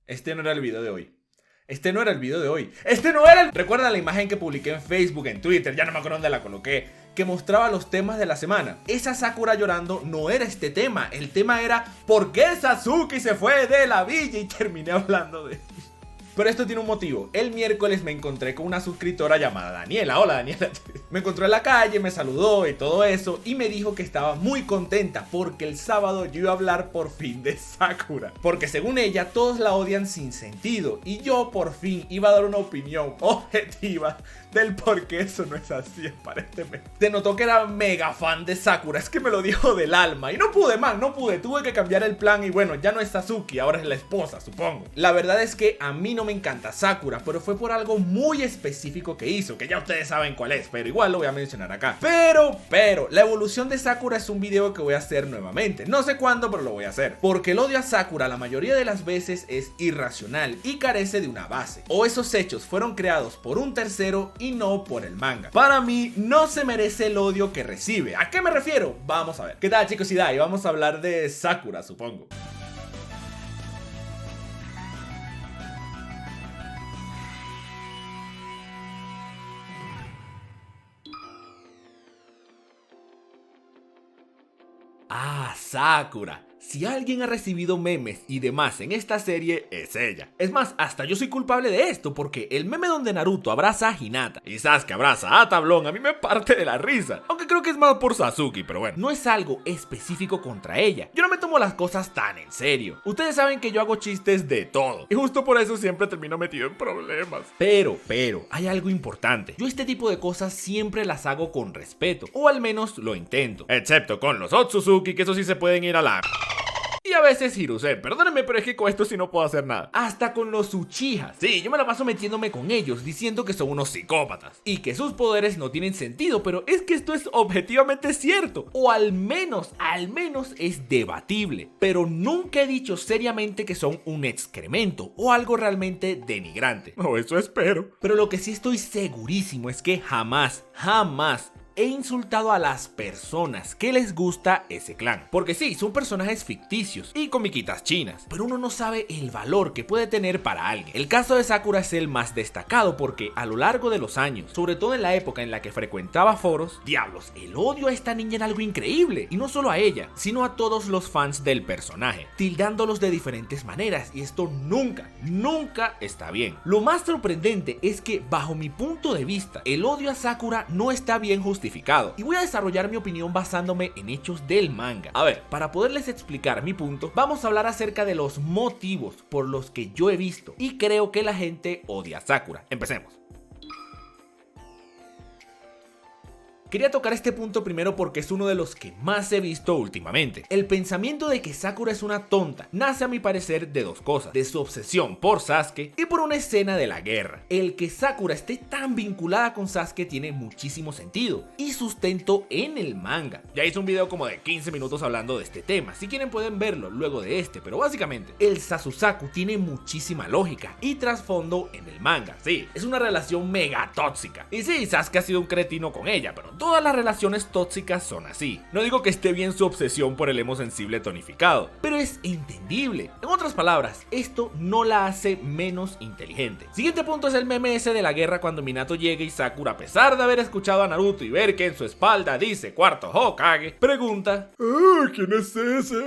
Este no era el video de hoy. Este no era el video de hoy. Este no era el... ¿Recuerdan la imagen que publiqué en Facebook, en Twitter? Ya no me acuerdo dónde la coloqué. Que mostraba los temas de la semana. Esa Sakura llorando no era este tema. El tema era ¿por qué Sasuke se fue de la villa? Y terminé hablando de... Pero esto tiene un motivo. El miércoles me encontré con una suscriptora llamada Daniela. Hola Daniela. Me encontró en la calle, me saludó y todo eso. Y me dijo que estaba muy contenta porque el sábado yo iba a hablar por fin de Sakura. Porque según ella todos la odian sin sentido. Y yo por fin iba a dar una opinión objetiva del por qué eso no es así aparentemente. Se notó que era mega fan de Sakura. Es que me lo dijo del alma. Y no pude más, no pude. Tuve que cambiar el plan y bueno, ya no es Sasuke, ahora es la esposa, supongo. La verdad es que a mí no me encanta Sakura, pero fue por algo muy específico que hizo, que ya ustedes saben cuál es, pero igual lo voy a mencionar acá. Pero, la evolución de Sakura es un video que voy a hacer nuevamente. No sé cuándo, pero lo voy a hacer. Porque el odio a Sakura la mayoría de las veces es irracional y carece de una base. O esos hechos fueron creados por un tercero y no por el manga. Para mí, no se merece el odio que recibe. ¿A qué me refiero? Vamos a ver. ¿Qué tal, chicos? Y vamos a hablar de Sakura, supongo. Ah, Sakura. Si alguien ha recibido memes y demás en esta serie, es ella. Es más, hasta yo soy culpable de esto, porque el meme donde Naruto abraza a Hinata y Sasuke abraza a Tablón a mí me parte de la risa. Aunque creo que es más por Sasuke, pero bueno. No es algo específico contra ella. Yo no me tomo las cosas tan en serio. Ustedes saben que yo hago chistes de todo. Y justo por eso siempre termino metido en problemas. Pero, hay algo importante. Yo este tipo de cosas siempre las hago con respeto. O al menos lo intento. Excepto con los Otsutsuki, que eso sí se pueden ir a la... Y a veces Hiruzen, perdónenme, pero es que con esto sí no puedo hacer nada. Hasta con los Uchihas. Sí, yo me la paso metiéndome con ellos, diciendo que son unos psicópatas y que sus poderes no tienen sentido, pero es que esto es objetivamente cierto. O al menos es debatible. Pero nunca he dicho seriamente que son un excremento o algo realmente denigrante. No, eso espero. Pero lo que sí estoy segurísimo es que jamás he insultado a las personas que les gusta ese clan. Porque sí, son personajes ficticios y comiquitas chinas, pero uno no sabe el valor que puede tener para alguien. El caso de Sakura es el más destacado porque a lo largo de los años, sobre todo en la época en la que frecuentaba foros, diablos, el odio a esta niña era algo increíble. Y no solo a ella, sino a todos los fans del personaje, tildándolos de diferentes maneras, y esto nunca está bien. Lo más sorprendente es que, bajo mi punto de vista, el odio a Sakura no está bien justificado. Y voy a desarrollar mi opinión basándome en hechos del manga. A ver, para poderles explicar mi punto, vamos a hablar acerca de los motivos por los que yo he visto y creo que la gente odia a Sakura. Empecemos. Quería tocar este punto primero porque es uno de los que más he visto últimamente. El pensamiento de que Sakura es una tonta nace a mi parecer de dos cosas: de su obsesión por Sasuke y por una escena de la guerra. El que Sakura esté tan vinculada con Sasuke tiene muchísimo sentido y sustento en el manga. Ya hice un video como de 15 minutos hablando de este tema, si quieren pueden verlo luego de este, pero básicamente el Sasusaku tiene muchísima lógica y trasfondo en el manga. Sí, es una relación mega tóxica. Y sí, Sasuke ha sido un cretino con ella, pero todas las relaciones tóxicas son así. No digo que esté bien su obsesión por el emo sensible tonificado, pero es entendible. En otras palabras, esto no la hace menos inteligente. Siguiente punto es el meme ese de la guerra cuando Minato llega y Sakura, a pesar de haber escuchado a Naruto y ver que en su espalda dice cuarto Hokage, pregunta: ¿quién es ese?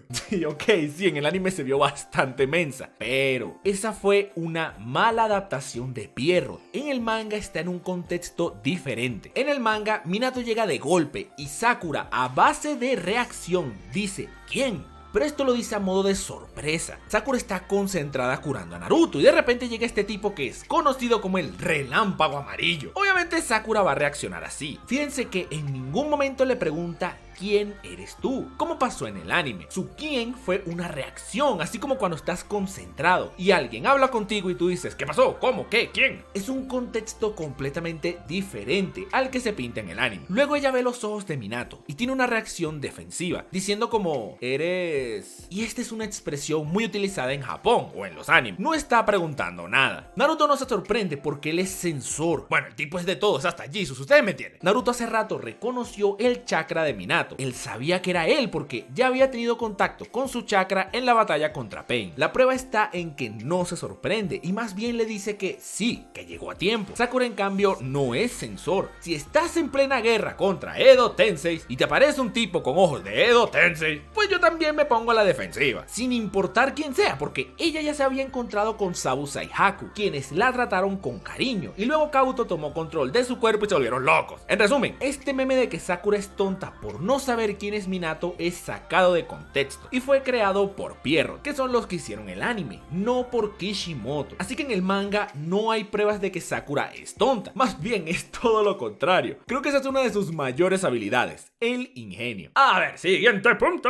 Sí, ok, sí, en el anime se vio bastante mensa, pero esa fue una mala adaptación de Pierrot. En el manga está en un contexto diferente. En el manga Minato llega de golpe y Sakura, a base de reacción, dice ¿quién? Pero esto lo dice a modo de sorpresa. Sakura está concentrada curando a Naruto y de repente llega este tipo que es conocido como el relámpago amarillo. Obviamente Sakura va a reaccionar así. Fíjense que en ningún momento le pregunta ¿quién eres tú? Como pasó en el anime. Su quién fue una reacción, así como cuando estás concentrado y alguien habla contigo y tú dices ¿qué pasó? ¿Cómo? ¿Qué? ¿Quién? Es un contexto completamente diferente al que se pinta en el anime. Luego ella ve los ojos de Minato y tiene una reacción defensiva, diciendo como ¿eres? Y esta es una expresión muy utilizada en Japón o en los animes. No está preguntando nada. Naruto no se sorprende porque él es sensor. Bueno, el tipo es de todo, es hasta Jesus, ustedes me entienden. Naruto hace rato reconoció el chakra de Minato Minato. Él sabía que era él porque ya había tenido contacto con su chakra en la batalla contra Pain. La prueba está en que no se sorprende y más bien le dice que sí, que llegó a tiempo. Sakura en cambio no es sensor. Si estás en plena guerra contra Edo Tensei y te aparece un tipo con ojos de Edo Tensei, pues yo también me pongo a la defensiva, sin importar quién sea, porque ella ya se había encontrado con Zabuza y Haku, quienes la trataron con cariño, y luego Kabuto tomó control de su cuerpo y se volvieron locos. En resumen, este meme de que Sakura es tonta por no saber quién es Minato es sacado de contexto y fue creado por Pierrot, que son los que hicieron el anime, no por Kishimoto. Así que en el manga no hay pruebas de que Sakura es tonta, más bien es todo lo contrario. Creo que esa es una de sus mayores habilidades, el ingenio. A ver, siguiente punto.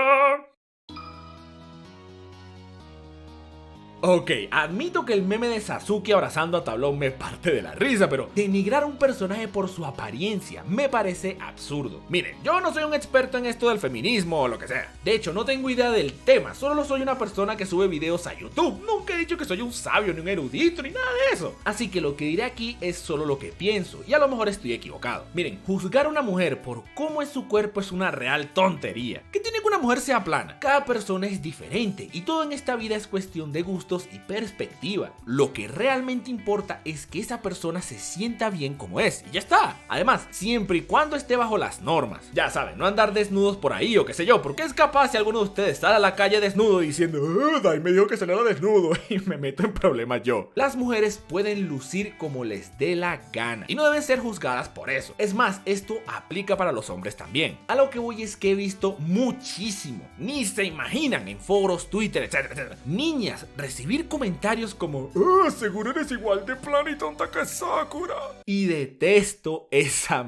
Ok, admito que el meme de Sasuke abrazando a Tablón me parte de la risa, pero denigrar a un personaje por su apariencia me parece absurdo. Miren, yo no soy un experto en esto del feminismo o lo que sea. De hecho, no tengo idea del tema, solo soy una persona que sube videos a YouTube. Nunca he dicho que soy un sabio, ni un erudito, ni nada de eso. Así que lo que diré aquí es solo lo que pienso, y a lo mejor estoy equivocado. Miren, juzgar a una mujer por cómo es su cuerpo es una real tontería. ¿Qué tiene que una mujer sea plana? Cada persona es diferente, y todo en esta vida es cuestión de gusto y perspectiva. Lo que realmente importa es que esa persona se sienta bien como es y ya está. Además, siempre y cuando esté bajo las normas. Ya saben, no andar desnudos por ahí o qué sé yo, porque es capaz si alguno de ustedes sale a la calle desnudo diciendo Dai me dijo que saliera desnudo y me meto en problemas yo. Las mujeres pueden lucir como les dé la gana y no deben ser juzgadas por eso. Es más, esto aplica para los hombres también. A lo que voy es que he visto muchísimo, ni se imaginan, en foros, Twitter, etcétera, niñas recibir comentarios como seguro eres igual de plana y tonta que Sakura. Y detesto esa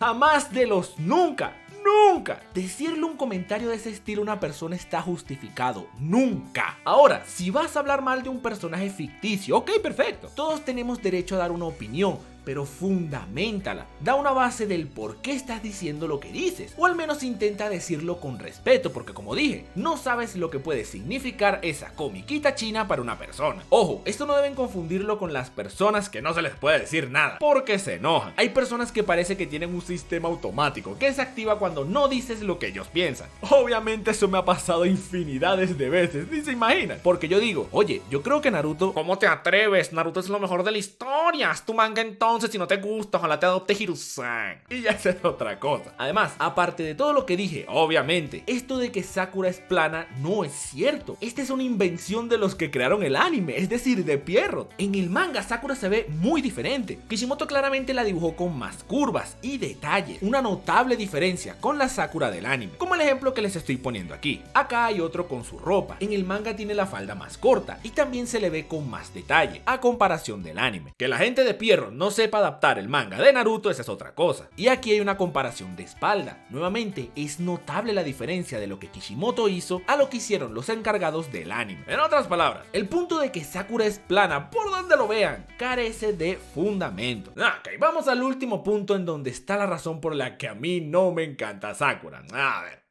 jamás de los nunca. Nunca decirle un comentario de ese estilo a una persona está justificado. Nunca. Ahora, si vas a hablar mal de un personaje ficticio, ok, perfecto. Todos tenemos derecho a dar una opinión, pero fundamentala. Da una base del por qué estás diciendo lo que dices, o al menos intenta decirlo con respeto, porque como dije, no sabes lo que puede significar esa comiquita china para una persona. Ojo, esto no deben confundirlo con las personas que no se les puede decir nada, porque se enojan. Hay personas que parece que tienen un sistema automático que se activa cuando no dices lo que ellos piensan. Obviamente eso me ha pasado infinidades de veces, ni se imaginan, porque yo digo, oye, yo creo que Naruto, ¿cómo te atreves? Naruto es lo mejor de la historia, haz tu manga entonces. Si no te gusta, ojalá te adopte Hirusan. Y ya esa es otra cosa. Además, aparte de todo lo que dije, obviamente, esto de que Sakura es plana no es cierto. Esta es una invención de los que crearon el anime, es decir, de Pierrot. En el manga, Sakura se ve muy diferente. Kishimoto claramente la dibujó con más curvas y detalles. Una notable diferencia con la Sakura del anime, como el ejemplo que les estoy poniendo aquí. Acá hay otro con su ropa. En el manga tiene la falda más corta y también se le ve con más detalle, a comparación del anime. Que la gente de Pierrot no sepa adaptar el manga de Naruto, esa es otra cosa. Y aquí hay una comparación de espalda. Nuevamente, es notable la diferencia de lo que Kishimoto hizo a lo que hicieron los encargados del anime. En otras palabras, el punto de que Sakura es plana, por donde lo vean, carece de fundamento. Ok, vamos al último punto en donde está la razón por la que a mí no me encanta Sakura. A ver.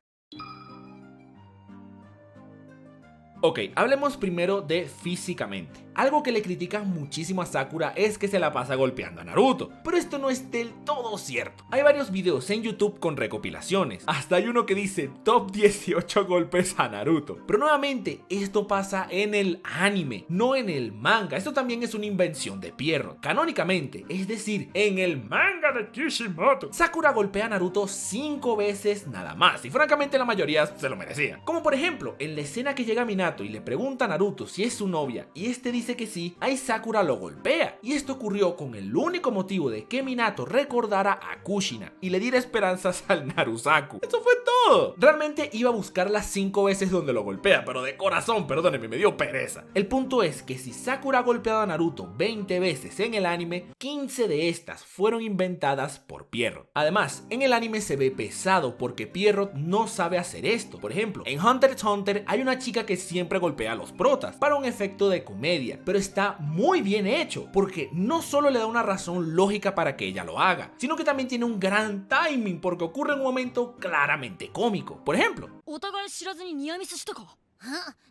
Ok, hablemos primero de físicamente. Algo que le critican muchísimo a Sakura es que se la pasa golpeando a Naruto, pero esto no es del todo cierto. Hay varios videos en YouTube con recopilaciones, hasta hay uno que dice top 18 golpes a Naruto. Pero nuevamente, esto pasa en el anime, no en el manga. Esto también es una invención de Pierrot. Canónicamente, es decir, en el manga de Kishimoto, Sakura golpea a Naruto 5 veces nada más, y francamente la mayoría se lo merecía. Como por ejemplo, en la escena que llega Minato y le pregunta a Naruto si es su novia, y este dice que sí, ahí Sakura lo golpea. Y esto ocurrió con el único motivo de que Minato recordara a Kushina y le diera esperanzas al Narusaku. Eso fue todo. Realmente iba a buscar las 5 veces donde lo golpea, pero de corazón, perdónenme, me dio pereza. El punto es que si Sakura ha golpeado a Naruto 20 veces en el anime, 15 de estas fueron inventadas por Pierrot. Además, en el anime se ve pesado porque Pierrot no sabe hacer esto. Por ejemplo, en Hunter x Hunter hay una chica que siempre golpea a los protas para un efecto de comedia, pero está muy bien hecho porque no solo le da una razón lógica para que ella lo haga, sino que también tiene un gran timing porque ocurre en un momento claramente cómico. Por ejemplo,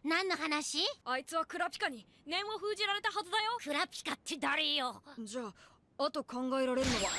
何の話？あいつはクラピカに念を封じられたはずだよ。クラピカって誰よ？じゃああと考えられるのは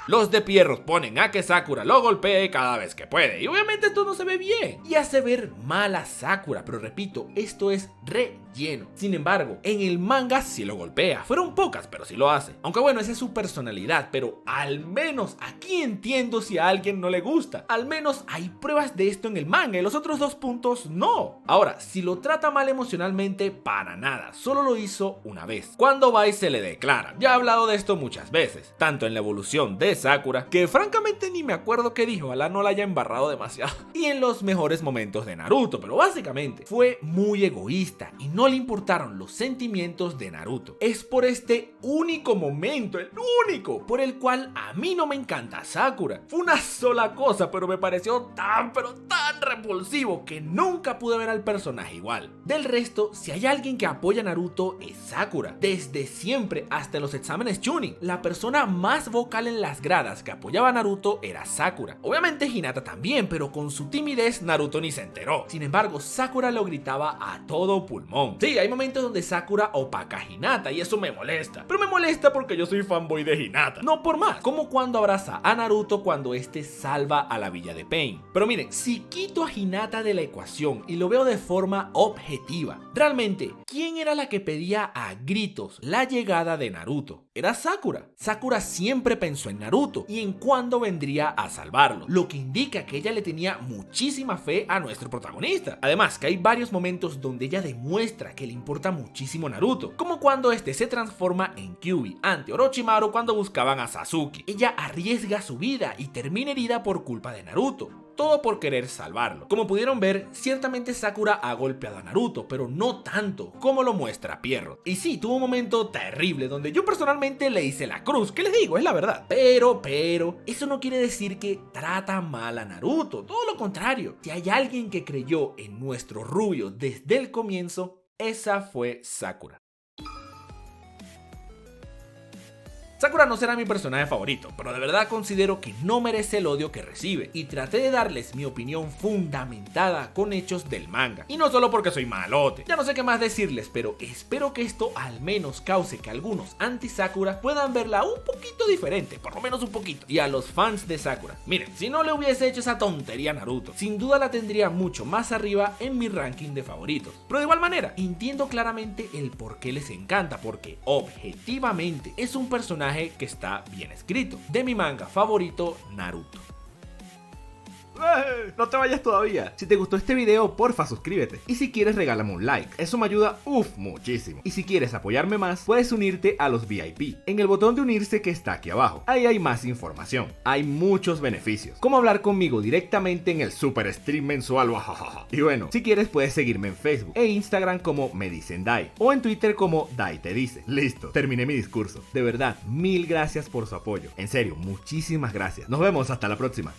Los de Pierrot ponen a que Sakura lo golpee cada vez que puede, y obviamente esto no se ve bien y hace ver mal a Sakura, pero repito, esto es relleno. Sin embargo, en el manga sí lo golpea, fueron pocas, pero sí lo hace. Aunque bueno, esa es su personalidad, pero al menos aquí entiendo si a alguien no le gusta. Al menos hay pruebas de esto en el manga y los otros dos puntos no. Ahora, si lo trata mal emocionalmente, para nada, solo lo hizo una vez, cuando Bai se le declara. Ya he hablado de esto muchas veces, tanto en la evolución de Sakura, que francamente ni me acuerdo qué dijo, ojalá no la haya embarrado demasiado, y en los mejores momentos de Naruto, pero básicamente fue muy egoísta y no le importaron los sentimientos de Naruto. Es por este único momento, el único, por el cual a mí no me encanta Sakura. Fue una sola cosa, pero me pareció tan repulsivo que nunca pude ver al personaje igual. Del resto, si hay alguien que apoya a Naruto es Sakura, desde siempre hasta los exámenes Chunin. La persona más vocal en las gradas que apoyaba a Naruto era Sakura. Obviamente Hinata también, pero con su timidez Naruto ni se enteró. Sin embargo, Sakura lo gritaba a todo pulmón. Sí, hay momentos donde Sakura opaca a Hinata y eso me molesta, pero me molesta porque yo soy fanboy de Hinata, no por más. Como cuando abraza a Naruto cuando este salva a la villa de Pain. Pero miren, si quito a Hinata de la ecuación y lo veo de forma objetiva, realmente, ¿quién era la que pedía a gritos la llegada de Naruto? Era Sakura. Sakura siempre pensó en Naruto y en cuándo vendría a salvarlo, lo que indica que ella le tenía muchísima fe a nuestro protagonista. Además, que hay varios momentos donde ella demuestra que le importa muchísimo Naruto, como cuando este se transforma en Kyuubi ante Orochimaru cuando buscaban a Sasuke. Ella arriesga su vida y termina herida por culpa de Naruto, todo por querer salvarlo. Como pudieron ver, ciertamente Sakura ha golpeado a Naruto, pero no tanto como lo muestra Pierrot. Y sí, tuvo un momento terrible donde yo personalmente le hice la cruz, que les digo, es la verdad. Pero, eso no quiere decir que trata mal a Naruto, todo lo contrario. Si hay alguien que creyó en nuestro rubio desde el comienzo, esa fue Sakura. Sakura no será mi personaje favorito, pero de verdad considero que no merece el odio que recibe y traté de darles mi opinión fundamentada con hechos del manga. Y no solo porque soy malote, ya no sé qué más decirles, pero espero que esto al menos cause que algunos anti-Sakura puedan verla un poquito diferente, por lo menos un poquito. Y a los fans de Sakura, miren, si no le hubiese hecho esa tontería a Naruto, sin duda la tendría mucho más arriba en mi ranking de favoritos. Pero de igual manera, entiendo claramente el por qué les encanta, porque objetivamente es un personaje que está bien escrito. De mi manga favorito, Naruto. No te vayas todavía. Si te gustó este video, porfa suscríbete. Y si quieres, regálame un like. Eso me ayuda muchísimo. Y si quieres apoyarme más, puedes unirte a los VIP en el botón de unirse que está aquí abajo. Ahí hay más información. Hay muchos beneficios, como hablar conmigo directamente en el super stream mensual. Y bueno, si quieres puedes seguirme en Facebook e Instagram como Me Dicen Dai, o en Twitter como Dai Te Dice. Listo, terminé mi discurso. De verdad, mil gracias por su apoyo. En serio, muchísimas gracias. Nos vemos hasta la próxima.